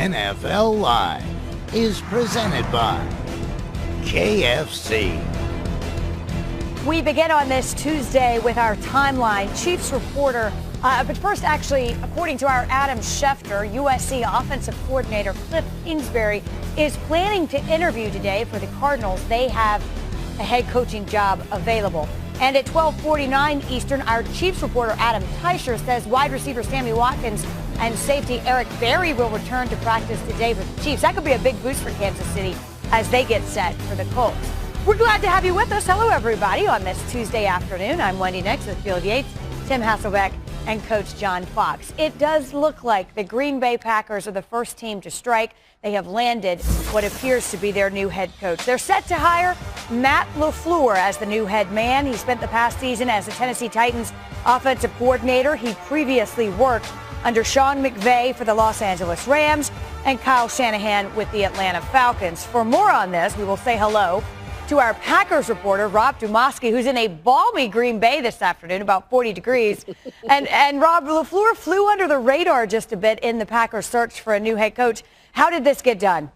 NFL Live is presented by KFC. We begin on this Tuesday with our timeline. Chiefs reporter, but first, actually, according to our Adam Schefter, USC offensive coordinator Cliff Kingsbury is planning to interview today for the Cardinals. They have a head coaching job available. And at 12:49 Eastern, our Chiefs reporter Adam Teicher says wide receiver Sammy Watkins and safety Eric Berry will return to practice today with the Chiefs. That could be a big boost for Kansas City as they get set for the Colts. We're glad to have you with us. Hello, everybody, on this Tuesday afternoon. I'm Wendy Nix with Field Yates, Tim Hasselbeck, and Coach John Fox. It does look like the Green Bay Packers are the first team to strike. They have landed what appears to be their new head coach. They're set to hire Matt Lafleur as the new head man. He spent the past season as the Tennessee Titans offensive coordinator. He previously worked under Sean McVay for the Los Angeles Rams and Kyle Shanahan with the Atlanta Falcons. For more on this, we will say hello to our Packers reporter, Rob Dumoski, who's in a balmy Green Bay this afternoon, about 40 degrees. And Rob, Lafleur flew under the radar just a bit in the Packers search for a new head coach. How did this get done?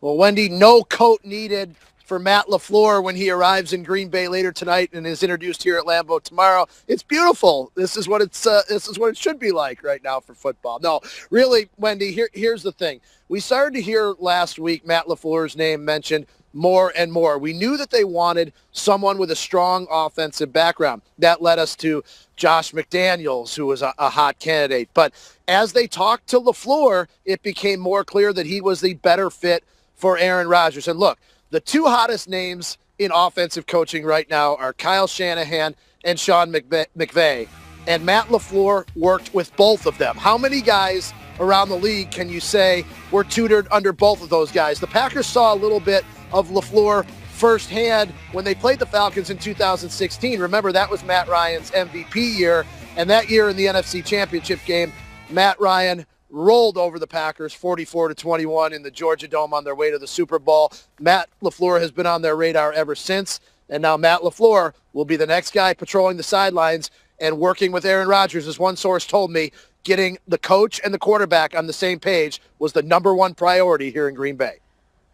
Well, Wendy, no coat needed for Matt Lafleur when he arrives in Green Bay later tonight and is introduced here at Lambeau tomorrow. It's beautiful. This is what it should be like right now for football. No, really, Wendy, here's the thing. We started to hear last week Matt LaFleur's name mentioned more and more. We knew that they wanted someone with a strong offensive background. That led us to Josh McDaniels, who was a hot candidate. But as they talked to LaFleur, it became more clear that he was the better fit for Aaron Rodgers. And look, the two hottest names in offensive coaching right now are Kyle Shanahan and Sean McVay. And Matt LaFleur worked with both of them. How many guys around the league can you say were tutored under both of those guys? The Packers saw a little bit of LaFleur firsthand when they played the Falcons in 2016. Remember, that was Matt Ryan's MVP year. And that year in the NFC Championship game, Matt Ryan rolled over the Packers 44-21 in the Georgia Dome on their way to the Super Bowl. Matt LaFleur has been on their radar ever since. And now Matt LaFleur will be the next guy patrolling the sidelines and working with Aaron Rodgers. As one source told me, getting the coach and the quarterback on the same page was the number one priority here in Green Bay.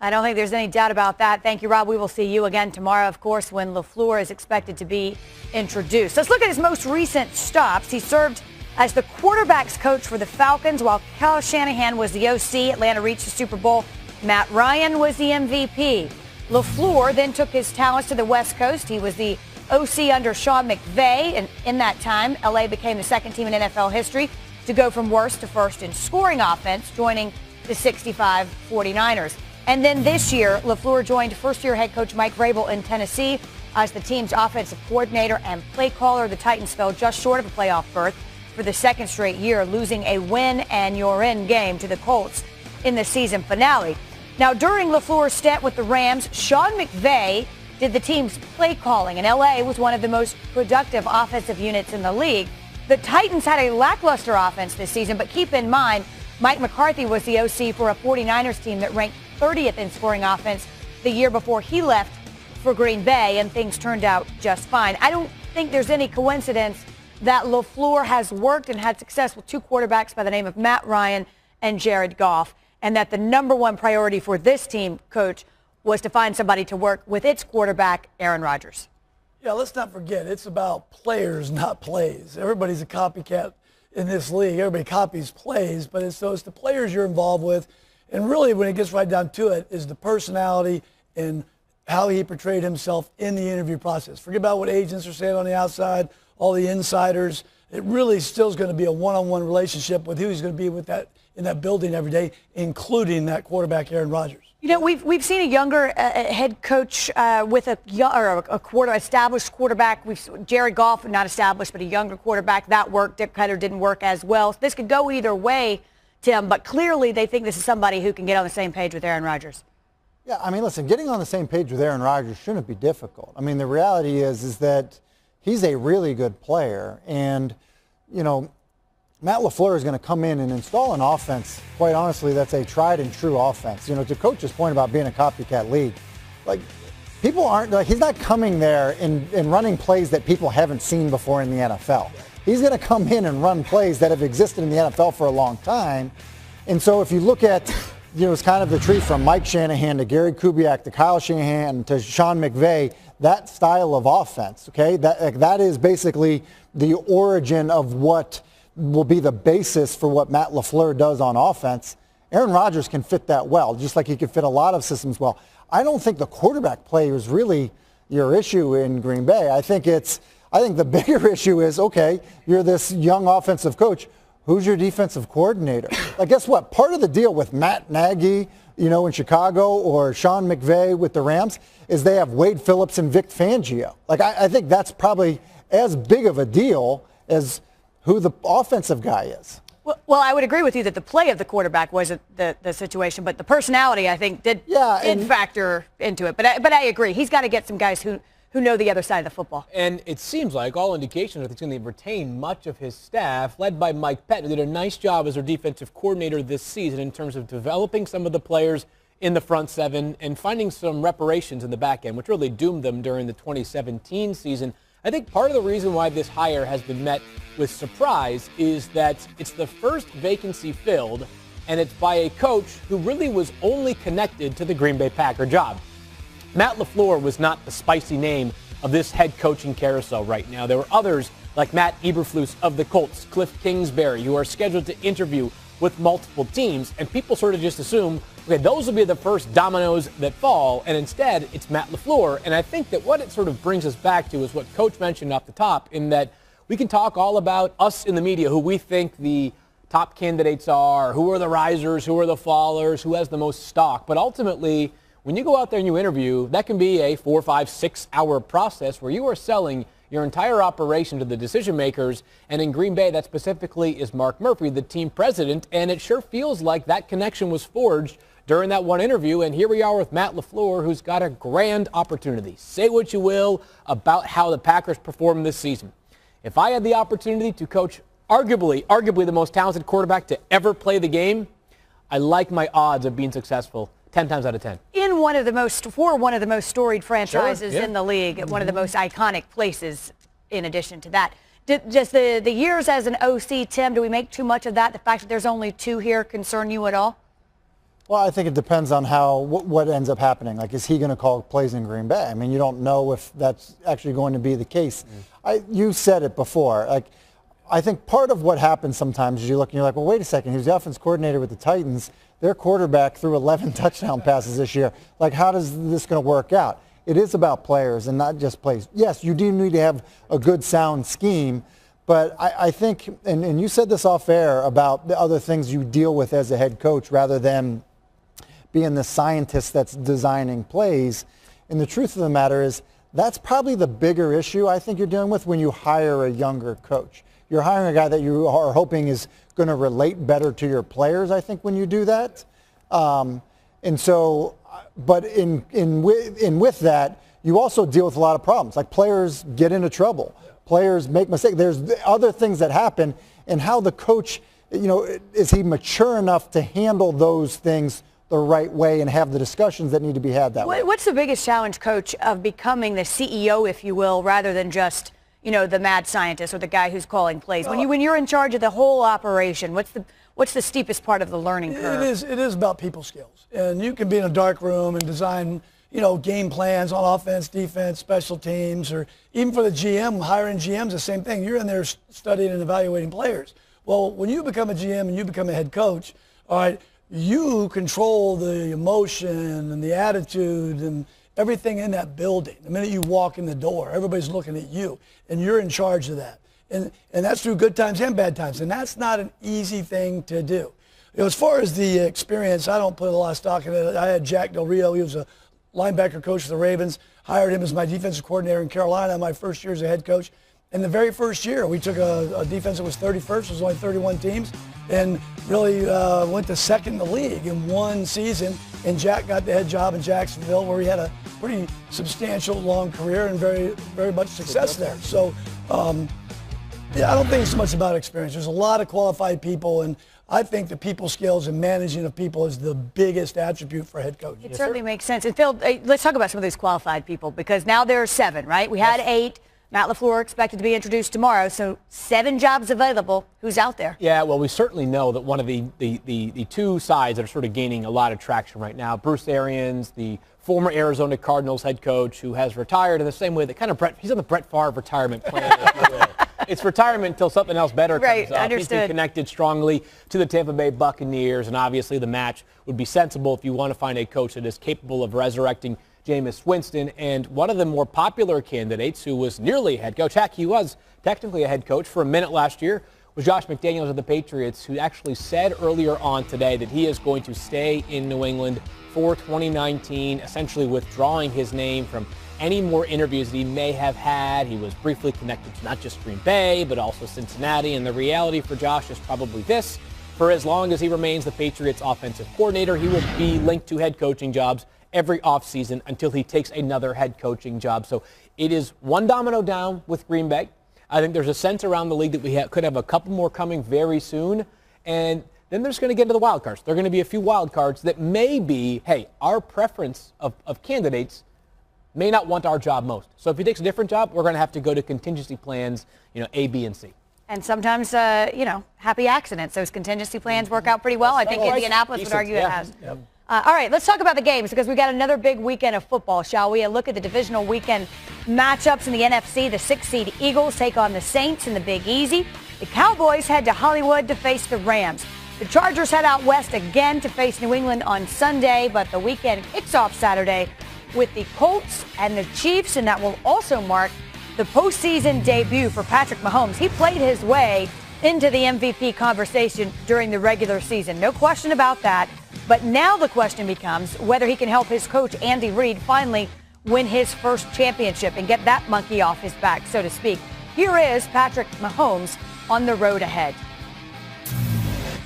I don't think there's any doubt about that. Thank you, Rob. We will see you again tomorrow, of course, when LaFleur is expected to be introduced. Let's look at his most recent stops. He served as the quarterback's coach for the Falcons while Kyle Shanahan was the OC. Atlanta reached the Super Bowl. Matt Ryan was the MVP. LaFleur then took his talents to the West Coast. He was the OC under Sean McVay, and in that time, LA became the second team in NFL history to go from worst to first in scoring offense, joining the 65 49ers. And then this year, LaFleur joined first-year head coach Mike Vrabel in Tennessee as the team's offensive coordinator and play caller. The Titans fell just short of a playoff berth for the second straight year, losing a win-and-you're-in game to the Colts in the season finale. Now, during LaFleur's stint with the Rams, Sean McVay did the team's play calling, and L.A. was one of the most productive offensive units in the league. The Titans had a lackluster offense this season, but keep in mind, Mike McCarthy was the OC for a 49ers team that ranked 30th in scoring offense the year before he left for Green Bay, and things turned out just fine. I don't think there's any coincidence that LaFleur has worked and had success with two quarterbacks by the name of Matt Ryan and Jared Goff, and that the number one priority for this team, Coach, was to find somebody to work with its quarterback, Aaron Rodgers. Yeah, let's not forget, it's about players, not plays. Everybody's a copycat in this league. Everybody copies plays, but it's the players you're involved with. And really, when it gets right down to it, is the personality and how he portrayed himself in the interview process. Forget about what agents are saying on the outside, all the insiders. It really still is going to be a one-on-one relationship with who he's going to be with that in that building every day, including that quarterback, Aaron Rodgers. You know, we've seen a younger head coach with established quarterback. Jared Goff, not established, but a younger quarterback. That worked. Dick Cutter didn't work as well. So this could go either way, Tim, but clearly they think this is somebody who can get on the same page with Aaron Rodgers. Yeah, I mean, listen, getting on the same page with Aaron Rodgers shouldn't be difficult. I mean, the reality is that he's a really good player, and, you know, Matt Lafleur is going to come in and install an offense, quite honestly, that's a tried and true offense. You know, to Coach's point about being a copycat league, like, people aren't, like, he's not coming there and running plays that people haven't seen before in the NFL. He's going to come in and run plays that have existed in the NFL for a long time. And so if you look at, it's kind of the tree from Mike Shanahan to Gary Kubiak to Kyle Shanahan to Sean McVay, that style of offense, okay, that is basically the origin of what will be the basis for what Matt Lafleur does on offense. Aaron Rodgers can fit that well, just like he can fit a lot of systems well. I don't think the quarterback play is really your issue in Green Bay. I think the bigger issue is, okay, you're this young offensive coach. Who's your defensive coordinator? Like, guess what? Part of the deal with Matt Nagy, in Chicago, or Sean McVay with the Rams, is they have Wade Phillips and Vic Fangio. Like, I think that's probably as big of a deal as who the offensive guy is. Well, I would agree with you that the play of the quarterback wasn't the situation, but the personality, I think, did factor into it. But I agree. He's got to get some guys who know the other side of the football. And it seems like all indications are that he's going to retain much of his staff, led by Mike Pettin, who did a nice job as their defensive coordinator this season in terms of developing some of the players in the front seven and finding some reparations in the back end, which really doomed them during the 2017 season. I think part of the reason why this hire has been met with surprise is that it's the first vacancy filled, and it's by a coach who really was only connected to the Green Bay Packer job. Matt Lafleur was not the spicy name of this head coaching carousel right now. There were others like Matt Eberflus of the Colts, Cliff Kingsbury, who are scheduled to interview with multiple teams, and people sort of just assume, okay, those will be the first dominoes that fall, and instead it's Matt Lafleur. And I think that what it sort of brings us back to is what Coach mentioned off the top, in that we can talk all about us in the media, who we think the top candidates are, who are the risers, who are the fallers, who has the most stock. But ultimately, when you go out there and you interview, that can be a 4, 5, 6 hour process where you are selling your entire operation to the decision makers. And in Green Bay, that specifically is Mark Murphy, the team president. And it sure feels like that connection was forged during that one interview. And here we are with Matt Lafleur, who's got a grand opportunity. Say what you will about how the Packers performed this season. If I had the opportunity to coach arguably the most talented quarterback to ever play the game, I like my odds of being successful 10 times out of 10. For one of the most storied franchises in the league, one of the most iconic places in addition to that. Does the years as an OC, Tim, do we make too much of that? The fact that there's only 2 here concern you at all? Well, I think it depends on what ends up happening. Like, is he going to call plays in Green Bay? I mean, you don't know if that's actually going to be the case. You said it before. Like, I think part of what happens sometimes is you look and you're like, well, wait a second. He was the offense coordinator with the Titans. Their quarterback threw 11 touchdown passes this year. Like, how is this going to work out? It is about players and not just plays. Yes, you do need to have a good, sound scheme. But I think, and you said this off air about the other things you deal with as a head coach rather than being the scientist that's designing plays. And the truth of the matter is that's probably the bigger issue I think you're dealing with when you hire a younger coach. You're hiring a guy that you are hoping is going to relate better to your players, I think, when you do that. And so, but with that, you also deal with a lot of problems. Like, players get into trouble. Players make mistakes. There's other things that happen, and how the coach, is he mature enough to handle those things the right way and have the discussions that need to be had that way? What's the biggest challenge, Coach, of becoming the CEO, if you will, rather than just, the mad scientist or the guy who's calling plays? When you're in charge of the whole operation, what's the steepest part of the learning curve? It is about people skills. And you can be in a dark room and design, game plans on offense, defense, special teams, or even for the GM, hiring GMs, the same thing. You're in there studying and evaluating players. Well, when you become a GM and you become a head coach, all right, you control the emotion and the attitude and everything in that building. The minute you walk in the door, everybody's looking at you, and you're in charge of that. And that's through good times and bad times, and that's not an easy thing to do. As far as the experience, I don't put a lot of stock in it. I had Jack Del Rio. He was a linebacker coach for the Ravens. Hired him as my defensive coordinator in Carolina my first year as a head coach. And the very first year, we took a defense that was 31st. It was only 31 teams, and really went to second in the league in one season. And Jack got the head job in Jacksonville, where he had a pretty substantial, long career and very, very much success there. So, I don't think it's so much about experience. There's a lot of qualified people, and I think the people skills and managing of people is the biggest attribute for a head coach. It certainly makes sense. And Phil, let's talk about some of these qualified people, because now there are 7, right? We had 8 Matt Lafleur expected to be introduced tomorrow, so 7 jobs available. Who's out there? Yeah, well, we certainly know that one of the two sides that are sort of gaining a lot of traction right now, Bruce Arians, the former Arizona Cardinals head coach who has retired in the same way that kind of he's on the Brett Favre retirement plan. It's retirement until something else better comes up. Understood. He's been connected strongly to the Tampa Bay Buccaneers, and obviously the match would be sensible if you want to find a coach that is capable of resurrecting Jameis Winston. And one of the more popular candidates who was nearly a head coach, heck, he was technically a head coach for a minute last year, was Josh McDaniels of the Patriots, who actually said earlier on today that he is going to stay in New England for 2019, essentially withdrawing his name from any more interviews that he may have had. He was briefly connected to not just Green Bay, but also Cincinnati. And the reality for Josh is probably this. For as long as he remains the Patriots offensive coordinator, he will be linked to head coaching jobs every offseason until he takes another head coaching job. So it is one domino down with Green Bay. I think there's a sense around the league that we could have a couple more coming very soon. And then there's going to get into the wild cards. There are going to be a few wild cards that may be, hey, our preference of candidates may not want our job most. So if he takes a different job, we're going to have to go to contingency plans, A, B, and C. And sometimes, happy accidents. Those contingency plans work out pretty well. I think Indianapolis would argue it has. Yep. All right, let's talk about the games because we got another big weekend of football, shall we? A look at the divisional weekend matchups in the NFC. The 6-seed Eagles take on the Saints in the Big Easy. The Cowboys head to Hollywood to face the Rams. The Chargers head out west again to face New England on Sunday, but the weekend kicks off Saturday with the Colts and the Chiefs, and that will also mark the postseason debut for Patrick Mahomes. He played his way into the MVP conversation during the regular season. No question about that. But now the question becomes whether he can help his coach, Andy Reid, finally win his first championship and get that monkey off his back, so to speak. Here is Patrick Mahomes on the road ahead.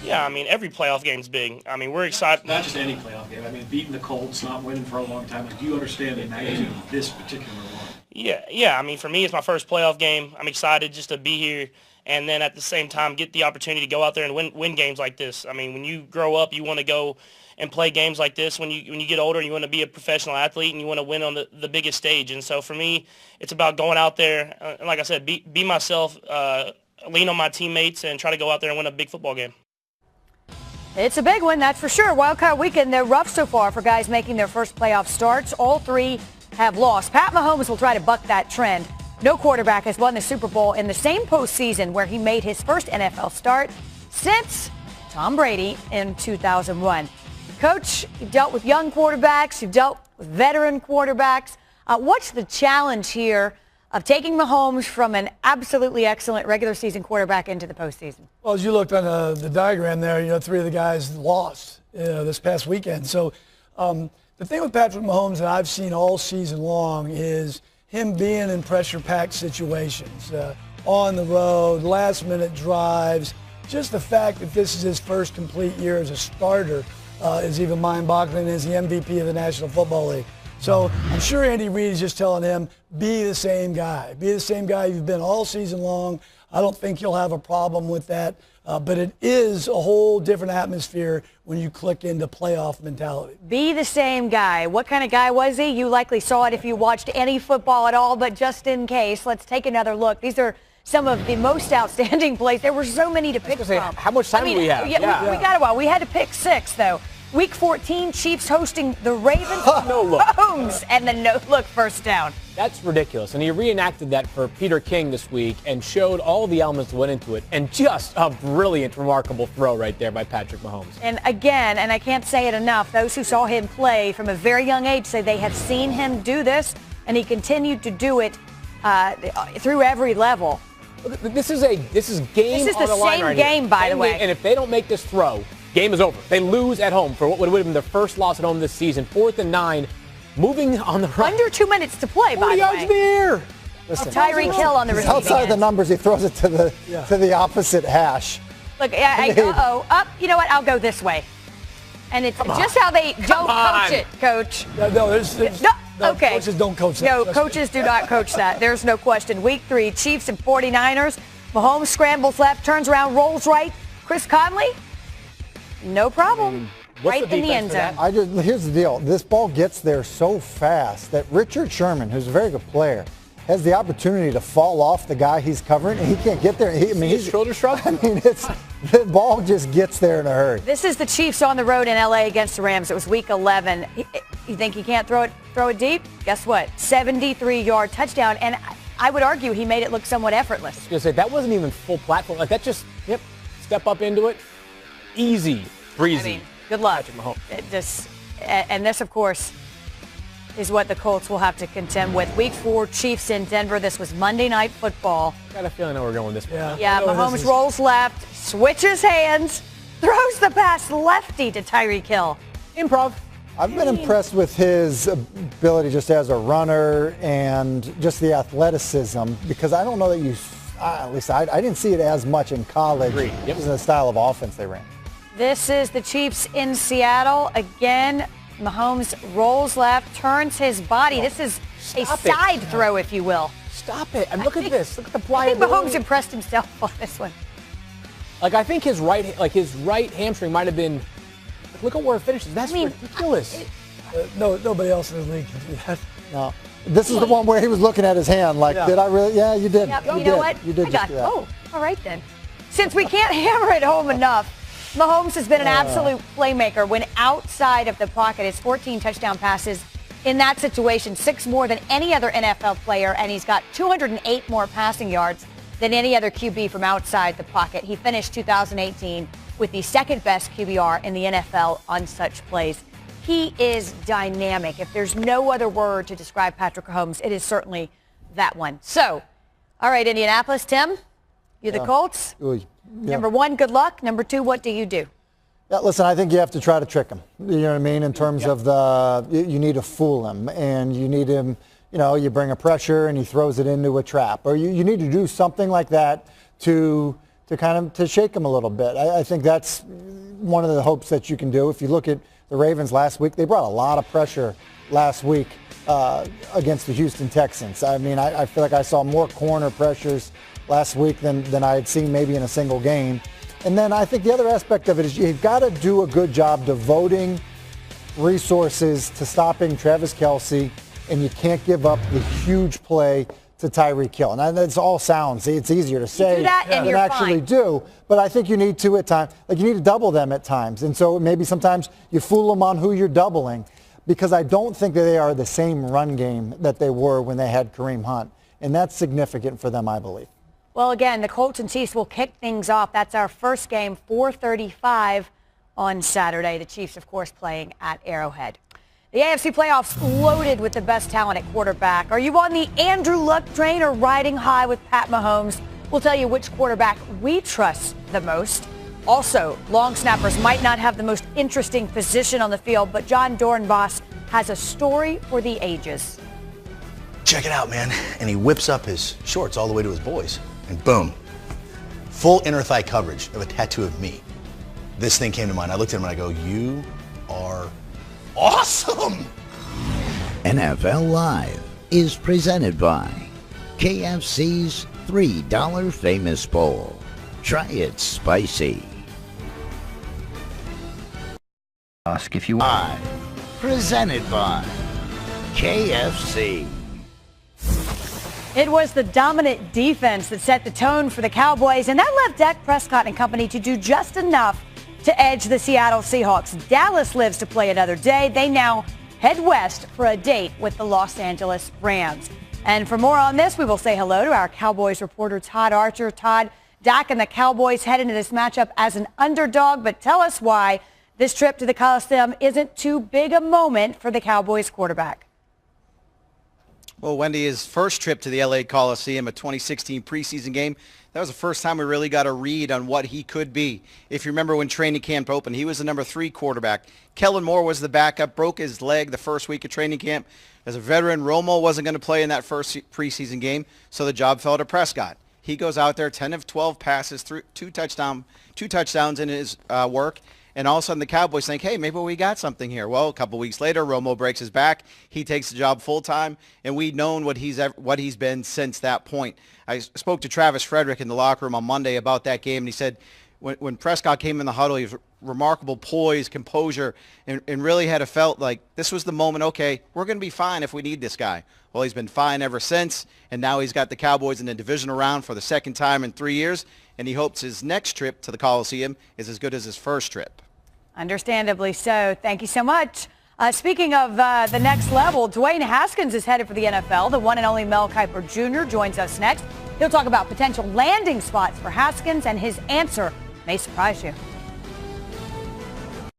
Yeah, I mean, every playoff game's big. I mean, we're excited. Not just any playoff game. I mean, beating the Colts, not winning for a long time. Like, do you understand the magnitude of this particular one? Yeah. I mean, for me, it's my first playoff game. I'm excited just to be here and then at the same time get the opportunity to go out there and win games like this. I mean, when you grow up, you want to go and play games like this. When you get older, you want to be a professional athlete and you want to win on the biggest stage. And so for me, it's about going out there, and like I said, be myself, lean on my teammates, and try to go out there and win a big football game. It's a big one, that's for sure. Wildcard weekend, they're rough so far for guys making their first playoff starts. All 3 have lost. Pat Mahomes will try to buck that trend. No quarterback has won the Super Bowl in the same postseason where he made his first NFL start since Tom Brady in 2001. Coach, you've dealt with young quarterbacks. You've dealt with veteran quarterbacks. What's the challenge here of taking Mahomes from an absolutely excellent regular season quarterback into the postseason? Well, as you looked on the diagram there, 3 of the guys lost this past weekend. So the thing with Patrick Mahomes that I've seen all season long is him being in pressure-packed situations, on the road, last-minute drives. Just the fact that this is his first complete year as a starter is even mind-boggling as the MVP of the National Football League. So I'm sure Andy Reid is just telling him, be the same guy. Be the same guy you've been all season long. I don't think you'll have a problem with that. But it is a whole different atmosphere when you click into playoff mentality. Be the same guy. What kind of guy was he? You likely saw it if you watched any football at all, but just in case, let's take another look. These are some of the most outstanding plays. There were so many to pick from. How much time do we have? We got a while. We had to pick 6, though. Week 14, Chiefs hosting the Ravens. No look. Mahomes and the no-look first down. That's ridiculous. And he reenacted that for Peter King this week and showed all the elements that went into it. And just a brilliant, remarkable throw right there by Patrick Mahomes. And again, and I can't say it enough, those who saw him play from a very young age say they have seen him do this, and he continued to do it through every level. This is game This is on the the line same right game, here. by the way. And if they don't make this throw, game is over. They lose at home for what would have been their first loss at home this season. 4th and 9, moving on the run. Under 2 minutes to play, by the way. 40 yards in the air. Listen, Tyreek Hill on the he's receiving outside end. the numbers. He throws it to the opposite hash. Look, up. You know what? I'll go this way. And it's just how they don't coach it, Coach. No, okay. Coaches don't coach that. No, coaches do not coach that. There's no question. Week 3, Chiefs and 49ers. Mahomes scrambles left, turns around, rolls right. Chris Conley, no problem. Right in the end zone. Here's the deal. This ball gets there so fast that Richard Sherman, who's a very good player, has the opportunity to fall off the guy he's covering, and he can't get there. He's shoulder shrug. I mean, the ball just gets there in a hurry. This is the Chiefs on the road in LA against the Rams. It was week 11. You think he can't throw it deep? Guess what? 73-yard touchdown. And I would argue he made it look somewhat effortless. I was going to say, that wasn't even full platform. Like, that just, step up into it. Easy, breezy. I mean, good luck. Patrick Mahomes. And this, of course, is what the Colts will have to contend with. Week 4, Chiefs in Denver. This was Monday Night Football. Got a feeling that we're going this way. Yeah, Mahomes rolls left, switches hands, throws the pass lefty to Tyreek Hill. Improv. I've been impressed with his ability just as a runner and just the athleticism, because I don't know that at least I didn't see it as much in college. Agreed. Yep. As the style of offense they ran. This is the Chiefs in Seattle. Again, Mahomes rolls left, turns his body. This is a side throw, if you will. Stop it. And look at this. Look at the I think pliability. Mahomes impressed himself on this one. Like, I think his right hamstring might have been, look at where it finishes. That's ridiculous. Nobody else in the league can do that. No. This is the one where he was looking at his hand like, did I really? Yeah, you did. Yep. You know what? You did I just got do that. Oh, all right then. Since we can't hammer it home enough, Mahomes has been an absolute playmaker when outside of the pocket. His 14 touchdown passes in that situation, 6 more than any other NFL player, and he's got 208 more passing yards than any other QB from outside the pocket. He finished 2018 with the second best QBR in the NFL on such plays. He is dynamic. If there's no other word to describe Patrick Mahomes, it is certainly that one. So, all right, Indianapolis, Tim, you're the Colts. Number 1, good luck. Number 2, what do you do? Yeah, listen, I think you have to try to trick him. You know what I mean? In terms of you need to fool him, and you need him, you bring a pressure and he throws it into a trap. Or you need to do something like that to shake him a little bit. I think that's one of the hopes that you can do. If you look at the Ravens last week, they brought a lot of pressure last week against the Houston Texans. I mean, I feel like I saw more corner pressures last week than I had seen maybe in a single game. And then I think the other aspect of it is you've got to do a good job devoting resources to stopping Travis Kelce, and you can't give up the huge play to Tyreek Hill. And that's all sounds. It's easier to say than actually do. But I think you need to at times, you need to double them at times. And so maybe sometimes you fool them on who you're doubling, because I don't think that they are the same run game that they were when they had Kareem Hunt. And that's significant for them, I believe. Well, again, the Colts and Chiefs will kick things off. That's our first game, 4:35 on Saturday. The Chiefs, of course, playing at Arrowhead. The AFC playoffs loaded with the best talent at quarterback. Are you on the Andrew Luck train or riding high with Pat Mahomes? We'll tell you which quarterback we trust the most. Also, long snappers might not have the most interesting position on the field, but John Dornbos has a story for the ages. Check it out, man. And he whips up his shorts all the way to his boys. And boom, full inner thigh coverage of a tattoo of me. This thing came to mind. I looked at him and I go, you are awesome. NFL Live is presented by KFC's $3 Famous Bowl. Try it spicy. Ask if you want. Presented by KFC. It was the dominant defense that set the tone for the Cowboys, and that left Dak Prescott and company to do just enough to edge the Seattle Seahawks. Dallas lives to play another day. They now head west for a date with the Los Angeles Rams. And for more on this, we will say hello to our Cowboys reporter, Todd Archer. Todd, Dak and the Cowboys head into this matchup as an underdog, but tell us why this trip to the Coliseum isn't too big a moment for the Cowboys quarterback. Well, Wendy, his first trip to the LA Coliseum, a 2016 preseason game, that was the first time we really got a read on what he could be. If you remember when training camp opened, he was the number 3 quarterback. Kellen Moore was the backup, broke his leg the first week of training camp. As a veteran, Romo wasn't going to play in that first preseason game, so the job fell to Prescott. He goes out there, 10 of 12 passes, 2 touchdowns in his work. And all of a sudden the Cowboys think, hey, maybe we got something here. Well, a couple weeks later, Romo breaks his back. He takes the job full time, and we've known what he's been since that point. I spoke to Travis Frederick in the locker room on Monday about that game, and he said, when Prescott came in the huddle, he was remarkable poise, composure, and really had felt like this was the moment, okay, we're going to be fine if we need this guy. Well, he's been fine ever since, and now he's got the Cowboys in the divisional round for the second time in 3 years, and he hopes his next trip to the Coliseum is as good as his first trip. Understandably so. Thank you so much. Speaking of the next level, Dwayne Haskins is headed for the NFL. The one and only Mel Kiper Jr. joins us next. He'll talk about potential landing spots for Haskins, and his answer may surprise you.